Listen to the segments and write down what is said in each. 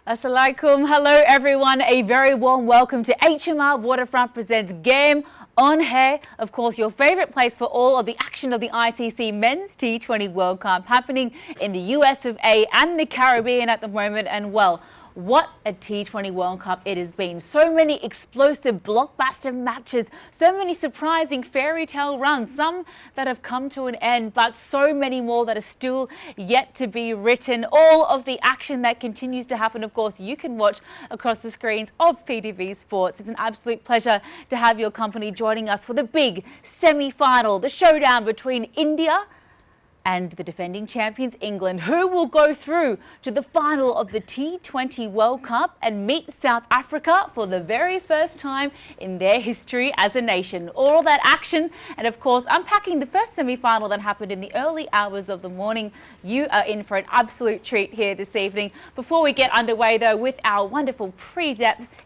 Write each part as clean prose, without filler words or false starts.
Assalamualaikum. Hello everyone. A very warm welcome to HMR Waterfront presents Game on Hair. Of course, your favorite place for all of the action of the ICC Men's T20 World Cup happening in the US of A and the Caribbean at the moment. And well, what a T20 World Cup it has been. So many explosive blockbuster matches, so many surprising fairy tale runs, some that have come to an end, but so many more that are still yet to be written. All of the action that continues to happen, of course, you can watch across the screens of PTV Sports. It's an absolute pleasure to have your company joining us for the big semi-final, the showdown between India and the defending champions England, who will go through to the final of the T20 World Cup and meet South Africa for the very first time in their history as a nation. All that action and of course unpacking the first semi-final that happened in the early hours of the morning. You are in for an absolute treat here this evening. Before we get underway though with our wonderful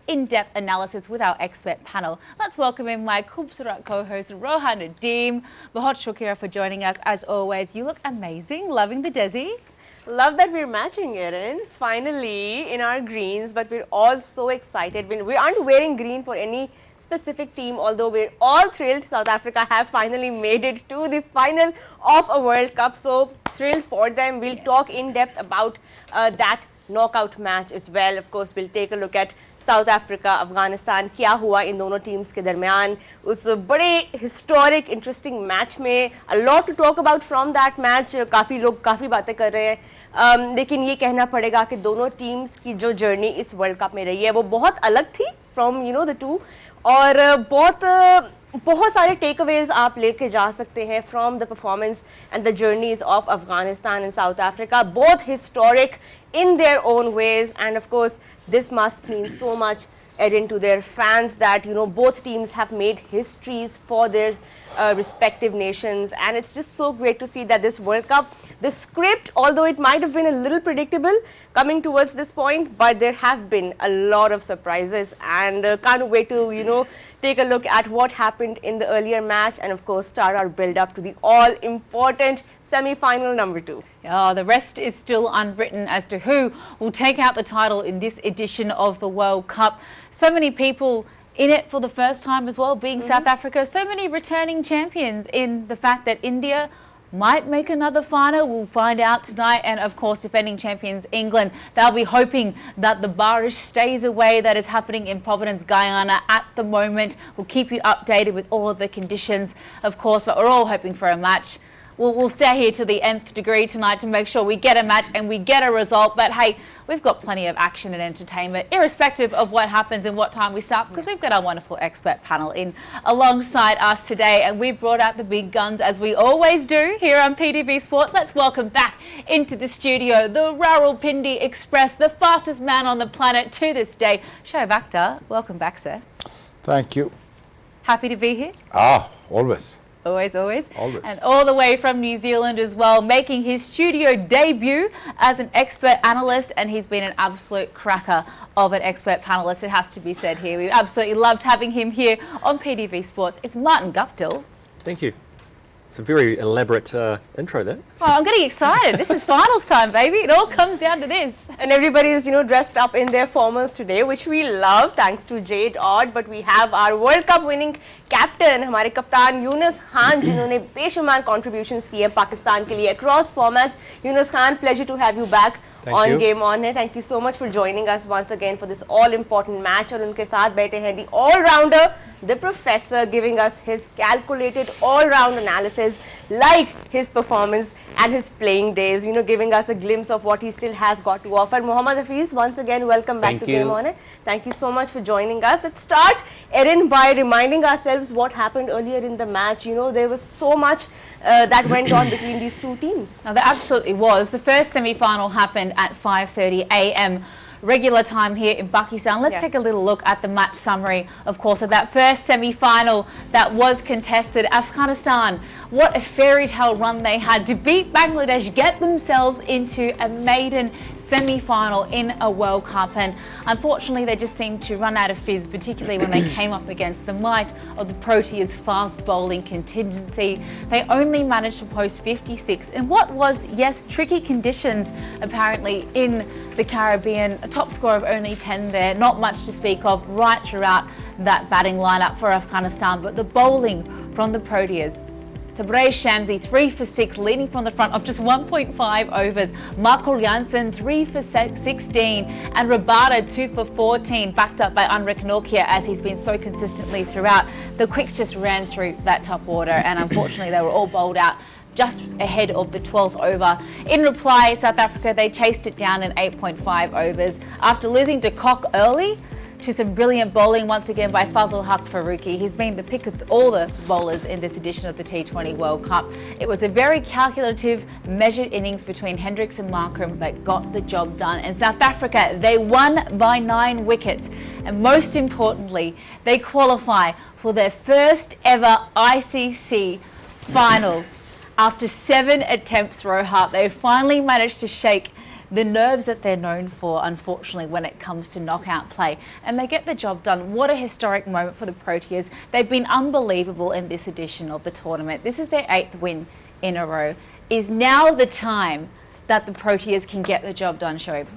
in-depth analysis with our expert panel, let's welcome in my Khubsurat co-host Rohan Nadeem. Bahut shukriya for joining us as always. You look amazing, loving the Desi. Love that we're matching, Erin. Finally in our greens, but we're all so excited. We aren't wearing green for any specific team, although we're all thrilled South Africa have finally made it to the final of a World Cup. So thrilled for them. We'll talk in depth about that knockout match as well. Of course, we'll take a look at South Africa, Afghanistan, क्या हुआ इन दोनों teams के दरमियान उस बड़े historic, interesting match में. A lot to talk about from that match. काफ़ी लोग काफ़ी बातें कर रहे हैं, लेकिन ये कहना पड़ेगा कि दोनों teams की जो journey इस World Cup में रही है वो बहुत अलग थी from the two, और बहुत सारे takeaways आप लेके जा सकते हैं from the performance and the journeys of Afghanistan and South Africa, both historic in their own ways, and of course this must mean so much, Erin, to their fans that both teams have made histories for their respective nations, and it's just so great to see that this World Cup, the script, although it might have been a little predictable coming towards this point, but there have been a lot of surprises, and can't wait to take a look at what happened in the earlier match, and of course start our build up to the all important semi-final number 2. The rest is still unwritten as to who will take out the title in this edition of the World Cup. So many people in it for the first time as well, being South Africa. So many returning champions in the fact that India might make another final. We'll find out tonight. And of course, defending champions England. They'll be hoping that the barish stays away that is happening in Providence, Guyana at the moment. We'll keep you updated with all of the conditions, of course, but we're all hoping for a match. We'll stay here to the nth degree tonight to make sure we get a match and we get a result. But hey, we've got plenty of action and entertainment, irrespective of what happens and what time we start, because we've got our wonderful expert panel in alongside us today. And we've brought out the big guns, as we always do here on PTV Sports. Let's welcome back into the studio the Rawalpindi Express, the fastest man on the planet to this day, Shoaib Akhtar. Welcome back, sir. Thank you. Happy to be here? Always. Always. Always. And all the way from New Zealand as well, making his studio debut as an expert analyst, and he's been an absolute cracker of an expert panelist, it has to be said here. We absolutely loved having him here on PTV Sports. It's Martin Guptill. Thank you. It's a very elaborate intro there. Oh, I'm getting excited. This is finals time, baby. It all comes down to this. And everybody is, dressed up in their formals today, which we love, thanks to Jade Odd. But we have our World Cup winning captain, हमारे कप्तान यूनुस खान, जिन्होंने बेशुमार contributions किए पाकिस्तान के लिए across formats. Yunus Khan, pleasure to have you back on Game On It. Thank you so much for joining us once again for this all-important match. और उनके साथ बैठे हैं the all-rounder, the professor, giving us his calculated all-round analysis, like his performance and his playing days, giving us a glimpse of what he still has got to offer. Mohammad Hafiz, once again, welcome back to Game On It. Thank you so much for joining us. Let's start, Erin, by reminding ourselves what happened earlier in the match. There was so much that went on between these two teams. Now, there absolutely was. The first semi-final happened at 5:30 a.m. regular time here in Pakistan. Let's take a little look at the match summary, of course, of that first semi-final that was contested. Afghanistan, what a fairy tale run they had to beat Bangladesh, get themselves into a maiden semi-final in a World Cup, and unfortunately they just seemed to run out of fizz, particularly when they came up against the might of the Proteas' fast bowling contingency. They only managed to post 56 in what was, yes, tricky conditions apparently in the Caribbean. A top score of only 10 there, not much to speak of right throughout that batting lineup for Afghanistan, but the bowling from the Proteas. Tabraiz Shamsi 3 for 6, leading from the front of just 1.5 overs. Marco Janssen 3 for 16 and Rabada 2 for 14, backed up by Anrik Nortje as he's been so consistently throughout. The quicks just ran through that top order, and unfortunately they were all bowled out just ahead of the 12th over. In reply, South Africa, they chased it down in 8.5 overs after losing de Kock early to some brilliant bowling once again by Fazal Haq Faruqi. He's been the pick of all the bowlers in this edition of the T20 World Cup. It was a very calculative, measured innings between Hendricks and Markram that got the job done. And South Africa, they won by 9 wickets. And most importantly, they qualify for their first ever ICC final. After 7 attempts, Rohat, they finally managed to shake the nerves that they're known for, unfortunately, when it comes to knockout play. And they get the job done. What a historic moment for the Proteas. They've been unbelievable in this edition of the tournament. This is their 8th win in a row. Is now the time that the Proteas can get the job done, Shoaib?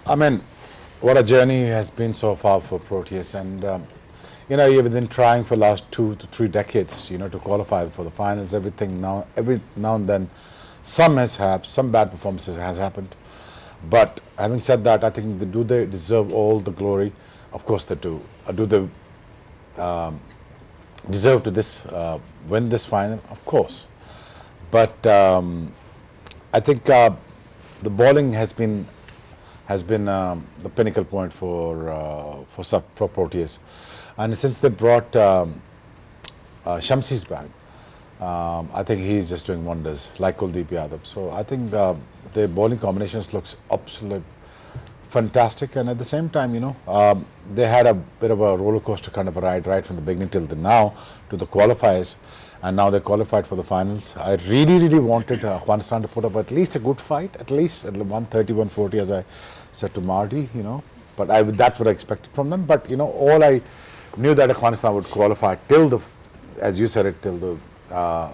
I mean, what a journey has been so far for Proteas. And, you know, you've been trying for the last 2 to 3 decades, you know, to qualify for the finals, everything. Every now and then, some bad performances has happened, but having said that, I think they deserve all the glory? Of course they do. Do they deserve to win this final? Of course, but I think the bowling has been the pinnacle point for Proteas, and since they brought Shamsi's back, I think he's just doing wonders, like Kuldeep Yadav. So I think the bowling combinations looks absolutely fantastic, and at the same time, you know, they had a bit of a roller coaster kind of a ride right from the beginning till now to the qualifiers, and now they qualified for the finals. I really wanted Afghanistan to put up at least a good fight, at least at 130, 140, as I said to Marty, you know. But that's what I expected from them. But you know, all I knew that Afghanistan would qualify till as you said it, till the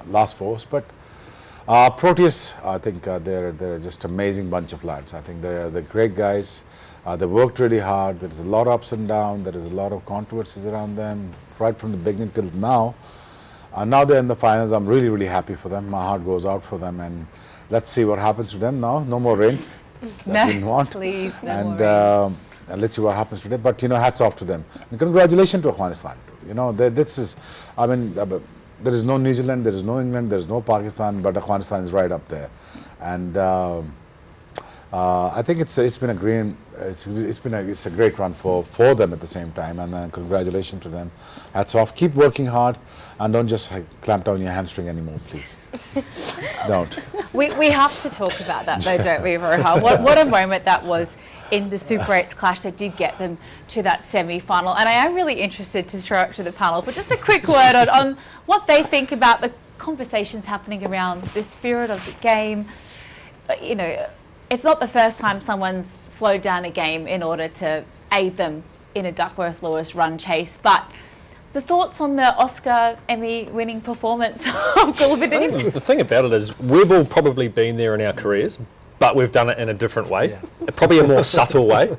last 4s, but Proteas, I think they're just amazing bunch of lads. I think they're great guys. They worked really hard. There's a lot of ups and downs. There is a lot of controversies around them right from the beginning till now. Now they're in the finals. I'm really happy for them. My heart goes out for them, and let's see what happens to them now. No more rains that we didn't want. Please, no and more rain. And let's see what happens today. But you know, hats off to them. And congratulations to Afghanistan. You know, this is, I mean, there is no New Zealand, there is no England, there is no Pakistan, but Afghanistan is right up there. And I think it's been a great run for them at the same time. And congratulations to them. Hats off. Keep working hard, and don't just clamp down your hamstring anymore, please. Don't. We have to talk about that though, don't we, Roha? What a moment that was in the Super 8's clash that did get them to that semi-final. And I am really interested to throw it to the panel for just a quick word on what they think about the conversations happening around the spirit of the game. You know, it's not the first time someone's slowed down a game in order to aid them in a Duckworth-Lewis run chase, but the thoughts on the Oscar Emmy-winning performance of Gulbuddin? The thing about it is we've all probably been there in our careers, but we've done it in a different way, probably a more subtle way.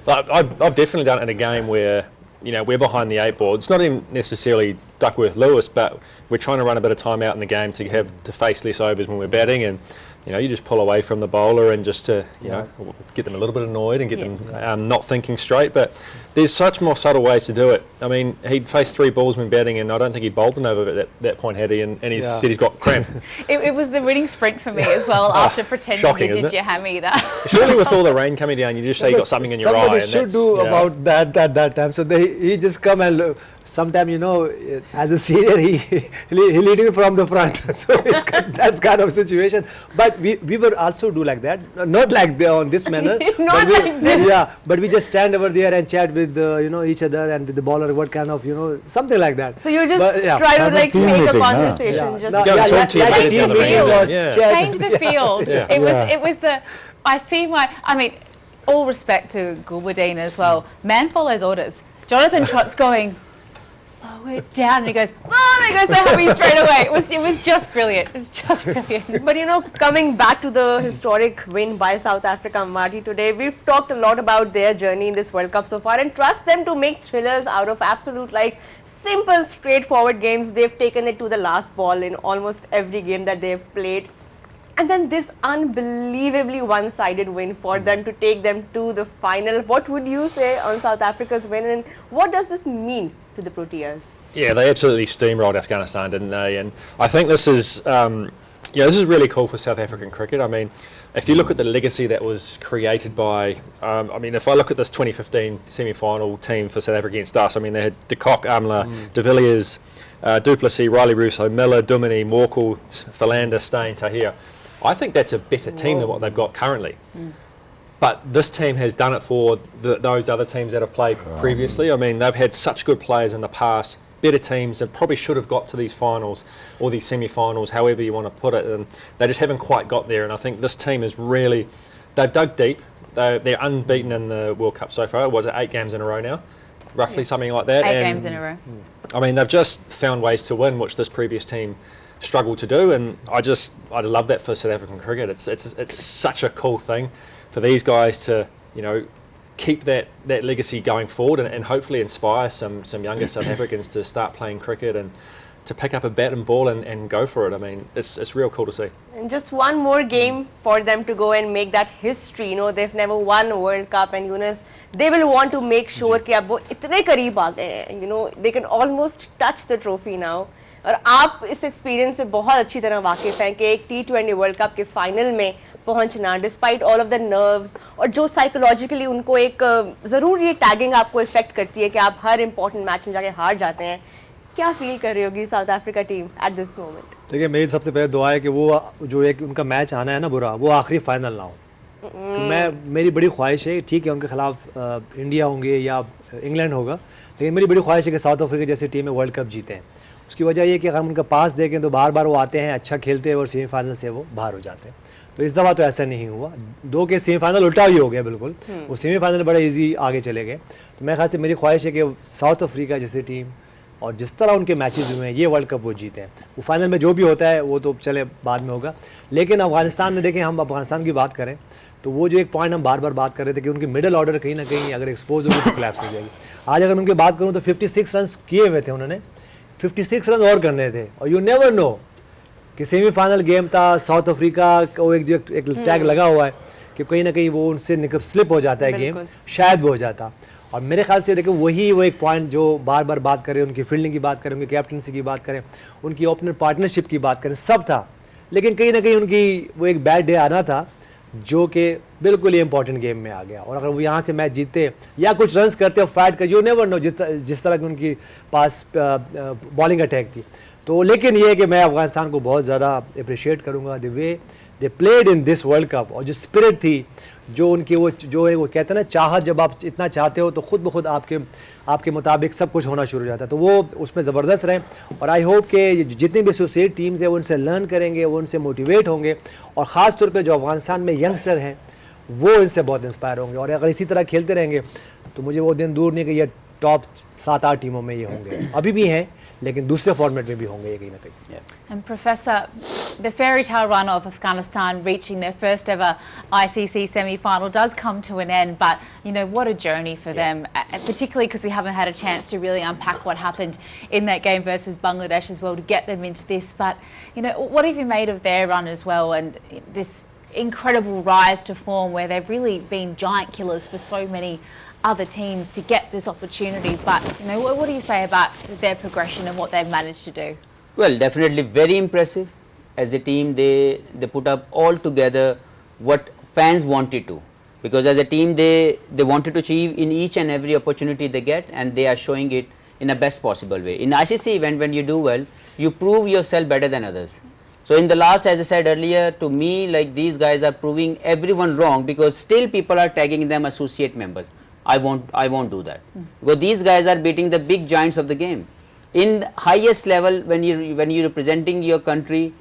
Like, I've definitely done it in a game where, you know, we're behind the 8 ball. It's not even necessarily Duckworth-Lewis, but we're trying to run a bit of time out in the game to face less overs when we're batting, and you know, you just pull away from the bowler and just to, you know, get them a little bit annoyed and get them not thinking straight. But there's such more subtle ways to do it. I mean, he'd faced 3 balls when batting, and I don't think he bowled an over at that point, had he? And he said he's got cramp. It was the winning sprint for me as well, after pretending shocking, you did your hammy that. Surely with all the rain coming down, you just say you got something in your eye. Somebody should do about that at that time. So he just come and look. Sometime, you know, as a senior, he leading from the front. So it's that kind of situation. But we will also do like that, not like on this manner. Not like this. Yeah, but we just stand over there and chat with you know, each other and with the bowler, what kind of, you know, something like that. So you just try to like make a conversation. Change the field. It was the I see I mean, all respect to Gulbuddin as well. Man follows orders. Jonathan Trott's going, slow it down, and he goes, oh, and he goes so happy straight away. It was just brilliant. It was just brilliant. But you know, coming back to the historic win by South Africa, Marty, today, we've talked a lot about their journey in this World Cup so far and trust them to make thrillers out of absolute, like, simple, straightforward games. They've taken it to the last ball in almost every game that they've played. And then this unbelievably one-sided win for them to take them to the final. What would you say on South Africa's win, and what does this mean to the Proteas? Yeah, they absolutely steamrolled Afghanistan, didn't they? And I think this is, this is really cool for South African cricket. I mean, if you look at the legacy that was created by, if I look at this 2015 semi-final team for South Africa against us, I mean, they had De Kock, Amla, De Villiers, Du Plessis, Riley Russo, Miller, Duminy, Morkel, Philander, Steyn, Tahir. I think that's a better team than what they've got currently. But this team has done it for those other teams that have played previously. I mean, they've had such good players in the past, better teams that probably should have got to these finals or these semi-finals, however you want to put it, and they just haven't quite got there. And I think this team is really, they've dug deep. They're unbeaten in the World Cup so far. Was it 8 games in a row now? Roughly something like that. 8 games in a row. I mean, they've just found ways to win, which this previous team struggled to do, and I love that for South African cricket. It's such a cool thing for these guys to, keep that legacy going forward and hopefully inspire some younger South Africans to start playing cricket and to pick up a bat and ball and go for it. I mean, it's real cool to see. And just one more game for them to go and make that history. They've never won a World Cup, and Yunus, they will want to make sure that वो इतने करीब आ गए हैं, they can almost touch the trophy now. और आप इस experience से बहुत अच्छी तरह वाकिफ़ हैं कि एक T20 वर्ल्ड कप के फाइनल में पहुंचना despite all of the nerves, और जो साइकोलॉजिकली उनको एक ज़रूर ये टैगिंग आपको इफेक्ट करती है कि आप हर इंपॉर्टेंट मैच में जाके हार जाते हैं. क्या फील कर रही होगी south Africa team at this moment? देखिए, मेरी सबसे पहले दुआ है कि वो जो एक उनका मैच आना है ना बुरा, वो आखिरी फाइनल ना हो. मेरी बड़ी ख्वाहिश है, ठीक है उनके खिलाफ इंडिया होंगे या इंग्लैंड होगा, लेकिन मेरी बड़ी ख्वाहिश है कि साउथ अफ्रीका जैसी टीम में वर्ल्ड कप जीते हैं. उसकी वजह ये कि अगर हम उनका पास देखें तो बार बार वो आते हैं, अच्छा खेलते हैं और सेमीफाइनल से वो बाहर हो जाते हैं. तो इस दफ़ा तो ऐसा नहीं हुआ. 2 के सेमीफाइनल उल्टा ही हो गया बिल्कुल. वो सेमीफाइनल बड़ा इजी आगे चले गए. तो मेरे ख्याल से मेरी ख्वाहिश है कि साउथ अफ्रीका जैसी टीम और जिस तरह उनके मैचेस हुए हैं, ये वर्ल्ड कप वो जीते हैं. वो फाइनल में जो भी होता है वो तो चले बाद में होगा. लेकिन अफगानिस्तान में देखें, हम अफगानिस्तान की बात करें तो वो जो एक पॉइंट हम बार बार बात कर रहे थे कि उनकी मिडिल ऑर्डर कहीं ना कहीं अगर एक्सपोज होगी तो कोलैप्स हो जाएगी. आज अगर उनकी बात करूँ तो 56 रन किए हुए थे उन्होंने, 56 रन और करने थे. और यू नेवर नो कि सेमीफाइनल गेम था, साउथ अफ्रीका को एक टैग लगा हुआ है कि कहीं ना कहीं वो उनसे स्लिप हो जाता है गेम, शायद वो हो जाता. और मेरे ख्याल से देखो वही वो एक पॉइंट जो बार बार बात करें, उनकी फील्डिंग की बात करें, उनकी कैप्टनसी की बात करें, उनकी ओपनर पार्टनरशिप की बात करें, सब था. लेकिन कहीं ना कहीं उनकी वो एक बैड डे आना था जो कि बिल्कुल ही इंपॉर्टेंट गेम में आ गया. और अगर वो यहाँ से मैच जीतते या कुछ रन्स करते और फाइट कर, यू नेवर नो जिस तरह की उनकी पास बॉलिंग अटैक थी. तो लेकिन ये है कि मैं अफगानिस्तान को बहुत ज़्यादा अप्रिशिएट करूँगा the way they played in this world cup. और जो स्पिरिट थी, जो उनकी वो कहते हैं ना, चाहत, जब आप इतना चाहते हो तो खुद ब खुद आपके मुताबिक सब कुछ होना शुरू हो जाता है. तो वो उसमें ज़बरदस्त रहे. और आई होप कि जितनी भी एसोसिएट टीम्स हैं वो उनसे लर्न करेंगे, वो उनसे मोटिवेट होंगे, और ख़ास तौर पे जो अफगानिस्तान में यंगस्टर हैं वो इनसे बहुत इंस्पायर होंगे. और अगर इसी तरह खेलते रहेंगे तो मुझे वो दिन दूर नहीं कि ये टॉप 7-8 टीमों में ये होंगे. अभी भी हैं, लेकिन दूसरे फॉर्मेट में भी होंगे ये कहीं ना कहीं. And Professor, the fairy tale run of Afghanistan reaching their first ever ICC semi-final does come to an end, but what a journey for them, particularly because we haven't had a chance to really unpack what happened in that game versus Bangladesh as well to get them into this. But what have you made of their run as well, and this incredible rise to form where they've really been giant killers for so many other teams to get this opportunity? But what do you say about their progression and what they've managed to do? Well, definitely very impressive. As a team, they put up all together what fans wanted to, because as a team they wanted to achieve in each and every opportunity they get, and they are showing it in the best possible way. In ICC event, when you do well, you prove yourself better than others. So in the last, as I said earlier, to me, like, these guys are proving everyone wrong, because still people are tagging them associate members. I won't do that, because these guys are beating the big giants of the game. In the highest level, when you're representing your country,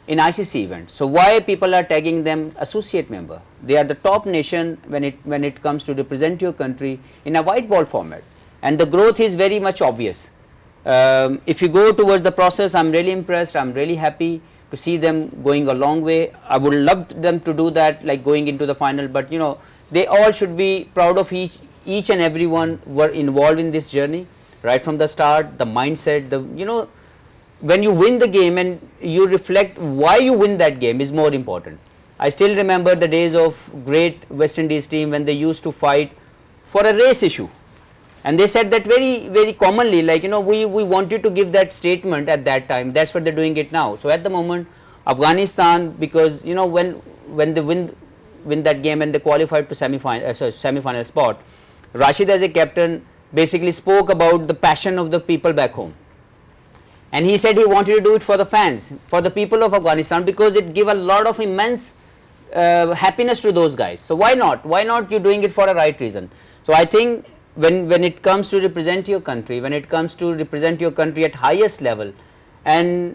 in ICC events. So why people are tagging them associate member? They are the top nation when it comes to represent your country in a white ball format, and the growth is very much obvious. If you go towards the process, I'm really impressed. I'm really happy to see them going a long way. I would love them to do that, like going into the final. But you know, they all should be proud of each and everyone were involved in this journey right from the start. The mindset, when you win the game and you reflect why you win that game is more important. I still remember the days of great West Indies team when they used to fight for a race issue, and they said that very commonly, like, we want you to give that statement at that time. That's what they're doing it now. So at the moment, Afghanistan, because when they win that game and they qualified to semi-final spot, Rashid as a captain basically spoke about the passion of the people back home. And he said he wanted to do it for the fans, for the people of Afghanistan, because it gave a lot of immense happiness to those guys. So why not? Why not you doing it for a right reason? So I think when it comes to represent your country, at highest level and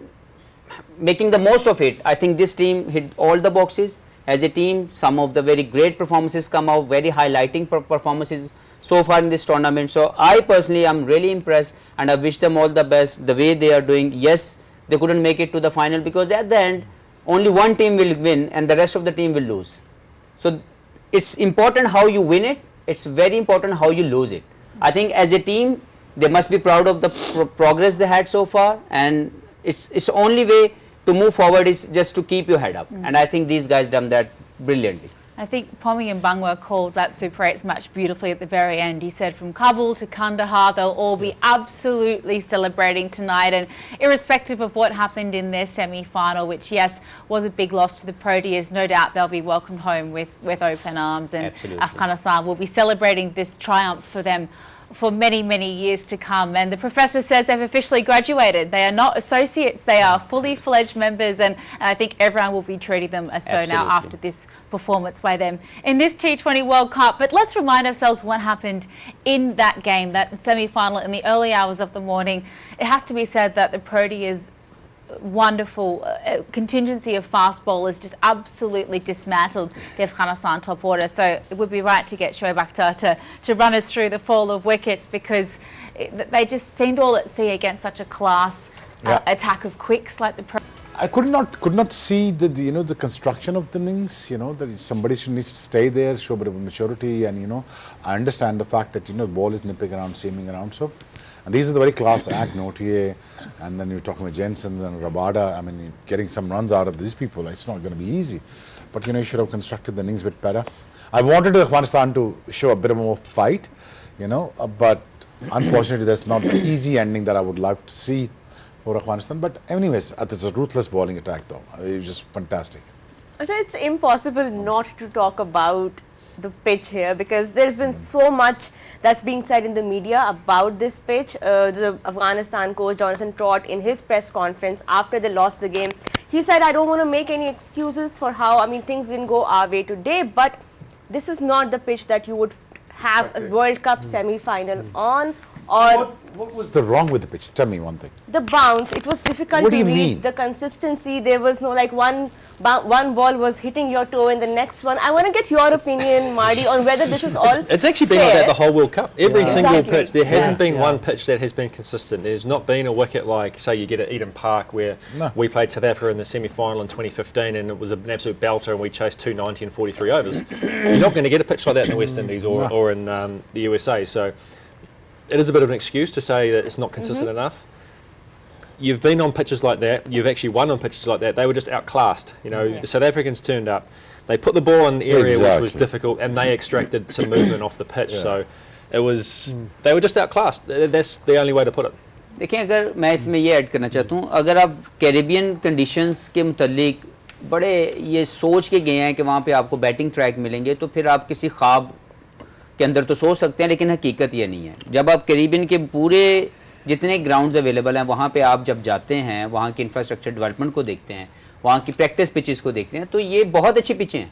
making the most of it, I think this team hit all the boxes. As a team, some of the very great performances come out, very highlighting performances so far in this tournament. So I personally am really impressed, and I wish them all the best the way they are doing. Yes, they couldn't make it to the final because at the end only one team will win and the rest of the team will lose. So it's important how you win it, it's very important how you lose it. I think as a team they must be proud of the progress they had so far, and it's only way to move forward is just to keep your head up, and I think these guys done that brilliantly. I think Pommy and Bangwa called that Super 8's match beautifully at the very end. He said from Kabul to Kandahar, they'll all be absolutely celebrating tonight, and irrespective of what happened in their semi-final, which, yes, was a big loss to the Proteas, no doubt they'll be welcomed home with open arms, and absolutely. Afghanistan will be celebrating this triumph for them for many, many years to come. And the professor says they've officially graduated. They are not associates, they are fully fledged members, and I think everyone will be treating them as so absolutely. now after this performance by them in this T20 World Cup. But let's remind ourselves what happened in that game, that semi-final in the early hours of the morning. It has to be said that the Proteas' wonderful contingency of fast bowlers just absolutely dismantled the Afghanistan top order. So it would be right to get Shoaib Akhtar to run us through the fall of wickets, because they just seemed all at sea against such a class attack of quicks like the I could not see the construction of the innings. That somebody needs to stay there, show a bit of maturity, and I understand the fact that the ball is nipping around, seaming around. So, and these are the very class act, OTA, and then you're talking with Jensens and Rabada. I mean, getting some runs out of these people, it's not going to be easy. But you should have constructed the innings a bit better. I wanted Afghanistan to show a bit more fight, but unfortunately, that's not the easy ending that I would like to see for Afghanistan. But anyways, it's a ruthless bowling attack though. It was just fantastic. So it's impossible not to talk about the pitch here, because there's been so much that's being said in the media about this pitch. The Afghanistan coach Jonathan Trott, in his press conference after they lost the game, he said, I don't want to make any excuses for how, things didn't go our way today, but this is not the pitch that you would have a World Cup semi-final on. Or what was the wrong with the pitch? Tell me one thing. The bounce, it was difficult What do to you read. mean? The consistency, there was no one ball was hitting your toe and the next one. I want to get your opinion, Marty, on whether this is all It's actually been fair. like that the whole World Cup. Every single Exactly. pitch, there hasn't been Yeah. one pitch that has been consistent. There's not been a wicket like, say, you get at Eden Park, where No. we played South Africa in the semi-final in 2015 and it was an absolute belter and we chased 290 in 43 overs. You're not going to get a pitch like that in the West Indies or in the USA. So it is a bit of an excuse to say that it's not consistent enough. You've been on pitches like that. You've actually won on pitches like that. They were just outclassed. The South Africans turned up. They put the ball in the area which was difficult, and they extracted some movement off the pitch. So it was they were just outclassed. That's the only way to put it. देखिए, अगर मैं इसमें ये add करना चाहता हूँ, अगर आप कैरिबियन कंडीशंस के मुतालिक बड़े ये सोच के गए हैं कि वहाँ पे आपको बैटिंग ट्रैक मिलेंगे, तो फिर आप किसी ख्वाब के अंदर तो सोच सकते हैं, लेकिन हकीकत ये नहीं है. जब आप कैरिबियन के पूरे जितने ग्राउंड्स अवेलेबल हैं वहाँ पे आप जब जाते हैं, वहाँ की इंफ्रास्ट्रक्चर डेवलपमेंट को देखते हैं, वहाँ की प्रैक्टिस पिचेस को देखते हैं, तो ये बहुत अच्छी पिचें हैं.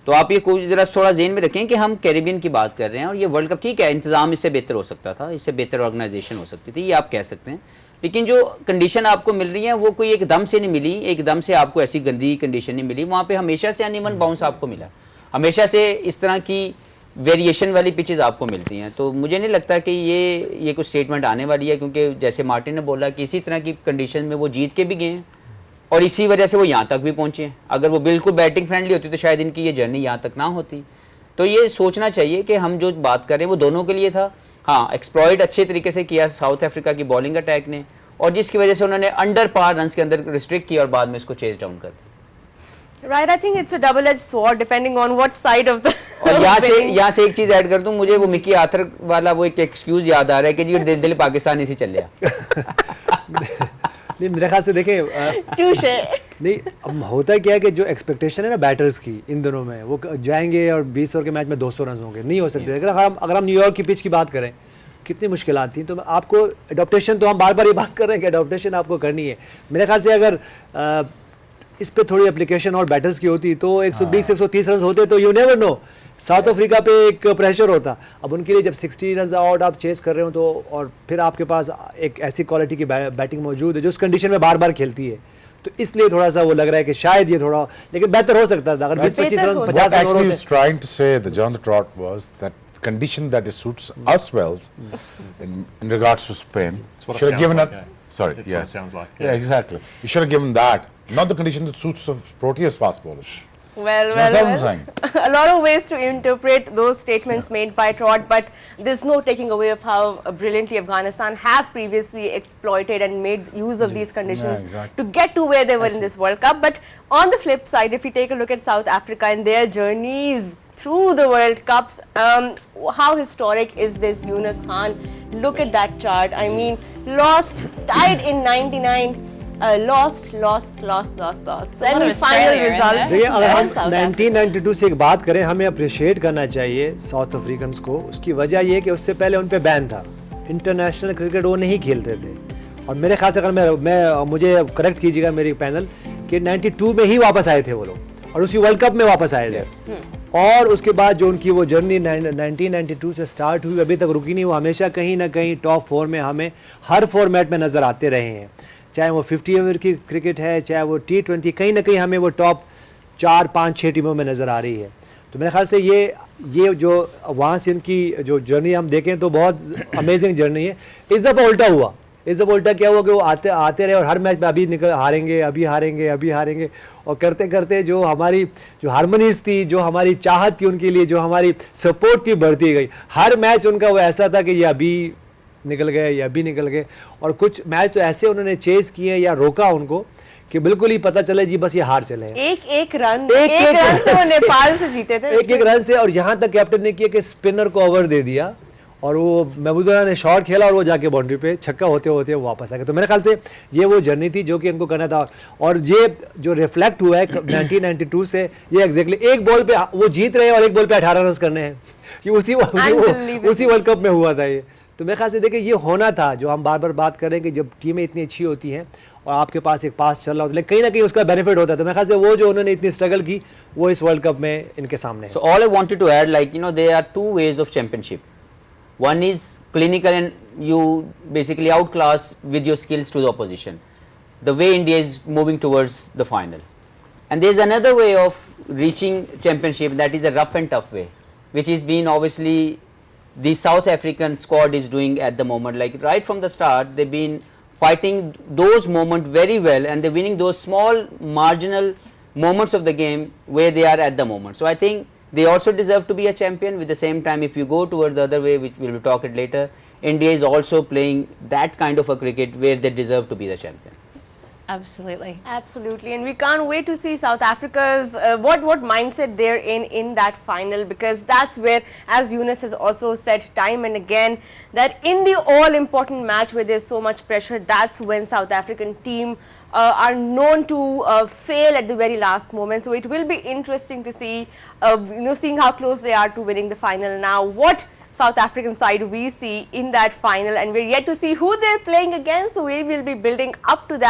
तो आप ये ज़रा थोड़ा ज़हन में रखें कि हम कैरिबियन की बात कर रहे हैं, और ये वर्ल्ड कप ठीक है, इंतज़ाम इससे बेहतर हो सकता था, इससे बेहतर ऑर्गेनाइजेशन हो सकती थी, ये आप कह सकते हैं, लेकिन जो कंडीशन आपको मिल रही है वो कोई एकदम से नहीं मिली, एकदम से आपको ऐसी गंदी कंडीशन नहीं मिली, वहाँ पे हमेशा से अनइवन बाउंस आपको मिला, हमेशा से इस तरह की वेरिएशन वाली पिचेस आपको मिलती हैं। तो मुझे नहीं लगता कि ये कुछ स्टेटमेंट आने वाली है, क्योंकि जैसे मार्टिन ने बोला कि इसी तरह की कंडीशन में वो जीत के भी गए हैं और इसी वजह से वो यहाँ तक भी पहुँचे हैं। अगर वो बिल्कुल बैटिंग फ्रेंडली होती तो शायद इनकी ये जर्नी यहाँ तक ना होती। तो ये सोचना चाहिए कि हम जो बात कर रहे हैं वो दोनों के लिए था। हाँ, एक्सप्लॉइट अच्छे तरीके से किया साउथ अफ्रीका की बॉलिंग अटैक ने, और जिसकी वजह से उन्होंने अंडर पार रन्स के अंदर रिस्ट्रिक्ट किया और बाद में इसको चेज डाउन कर दिया। Right, I think it's a double-edged sword depending on what side of the और यहाँ से एक चीज ऐड कर दूं, मुझे वो मिकी आर्थर वाला वो एक एक्सक्यूज याद आ रहा है कि जी दिल पाकिस्तान इसी चल लिया। नहीं, मेरे ख्याल से देखें touche. नहीं, अब होता क्या है कि जो एक्सपेक्टेशन है ना बैटर्स की इन दिनों में, वो जाएंगे और 20 ओवर के मैच में 200 रन होंगे, नहीं हो सकते। अगर हम न्यूयॉर्क की पिच की बात करें, कितनी मुश्किलात थी, तो आपको एडॉप्टेशन, तो हम बार बार ये बात कर रहे हैं कि एडॉप्टेशन आपको करनी है। मेरे ख्याल से अगर इस पे थोड़ी एप्लीकेशन और बैटर्स की होती तो 120 130 रन होते, तो you never know, south Africa पे एक प्रेशर होता। अब उनके लिए जब 60 रन आउट आप चेस कर रहे हो, तो और फिर आपके पास एक ऐसी क्वालिटी की बैटिंग मौजूद है जो उस कंडीशन में बार बार खेलती है, तो इसलिए थोड़ा सा वो लग रहा है कि शायद ये थोड़ा, लेकिन बेहतर हो सकता था अगर 20-25 run 50 run Actually, he's trying to say the John the Trot was that condition that suits us well in regards to Spain. That's what it Should have sounds given like, it. yeah. Sorry, That's yeah. what it sounds like. Yeah, exactly. You should have given that, not the condition that suits the Proteas fast bowlers. Well, That's what I'm well. saying. A lot of ways to interpret those statements made by Trot, but there's no taking away of how brilliantly Afghanistan have previously exploited and made use of these conditions exactly. to get to where they were in this World Cup. But on the flip side, if we take a look at South Africa and their journeys through the World Cups, how historic is this, Yunus Khan? Look at that chart. I mean, lost, tied in 99. Lost. Semi-final Australia in result. there. देखिए, अगर हम South Africa. 1992 से एक बात करें, हमें appreciate करना चाहिए साउथ अफ्रीकन्स को। उसकी वजह ये कि उससे पहले उन पे बैन था, इंटरनेशनल क्रिकेट वो नहीं खेलते थे। और मेरे ख्याल से अगर मैं मुझे करेक्ट कीजिएगा मेरी पैनल, कि 92 में ही वापस आए थे वो लोग और उसी वर्ल्ड कप में वापस आए थे। और उसके बाद जो उनकी वो जर्नी 1992 से स्टार्ट हुई, अभी तक रुकी नहीं। वो हमेशा कहीं ना कहीं टॉप 4 में हमें हर फॉर्मेट में नज़र आते रहे हैं, चाहे वो 50 ओवर की क्रिकेट है, चाहे वो T20, कहीं ना कहीं हमें वो टॉप 4 5 6 टीमों में नज़र आ रही है। तो मेरे ख्याल से ये जो वहाँ से इनकी जो जर्नी हम देखें तो बहुत अमेजिंग जर्नी है। इस दफ़ा उल्टा हुआ, इस दफ़ा उल्टा क्या हुआ कि वो आते रहे और हर मैच में अभी हारेंगे और करते करते जो हमारी जो हारमोनीज थी, जो हमारी चाहत थी उनके लिए, जो हमारी सपोर्ट थी, बढ़ती गई। हर मैच उनका वो ऐसा था कि ये अभी निकल गए और कुछ मैच तो ऐसे उन्होंने चेस किए या रोका उनको कि बिल्कुल ही पता चले जी बस ये हार चले हैं। एक रन से वो नेपाल से जीते थे, एक रन से। और यहाँ तक कैप्टन ने किया कि स्पिनर को ओवर दे दिया और वो महमूदुल्लाह ने शॉट खेला और वो जाके बाउंड्री पे छक्का होते होते वो वापस आ गए। तो मेरे ख्याल से ये वो जर्नी थी जो कि इनको करना था। और ये जो रिफ्लेक्ट हुआ है 1992 से, ये एग्जैक्टली एक बॉल पे वो जीत रहे हैं और एक बॉल पे 18 रन करने हैं, ये उसी वर्ल्ड कप में हुआ था ये। तो मेरे ख्याल से देखिए ये होना था, जो हम बार बार बात कर रहे हैं कि जब टीमें इतनी अच्छी होती हैं और आपके पास एक पास चल रहा होता है, लेकिन कहीं ना कहीं उसका बेनिफिट होता है। तो मेरे ख्याल से वो जो उन्होंने इतनी स्ट्रगल की वो इस वर्ल्ड कप में इनके सामने है। So all I wanted to add, like, you know, there are two ways of championship. One is clinical and you basically outclass with your skills to the opposition, the way India is moving towards the final. And there is another way of reaching championship, that is a rough and tough way, which is being obviously the South African squad is doing at the moment. Like right from the start, they've been fighting those moments very well and they're winning those small marginal moments of the game where they are at the moment. So I think they also deserve to be a champion. With the same time, if you go towards the other way, which we will talk it later, India is also playing that kind of a cricket where they deserve to be the champion. Absolutely. Absolutely, and we can't wait to see South Africa's what mindset they're in that final, because that's where, as Yunus has also said time and again, that in the all-important match where there's so much pressure, that's when South African team are known to fail at the very last moment. So it will be interesting to see, seeing how close they are to winning the final now. What South African side we see in that final, and we're yet to see who they're playing against, so we will be building up to that.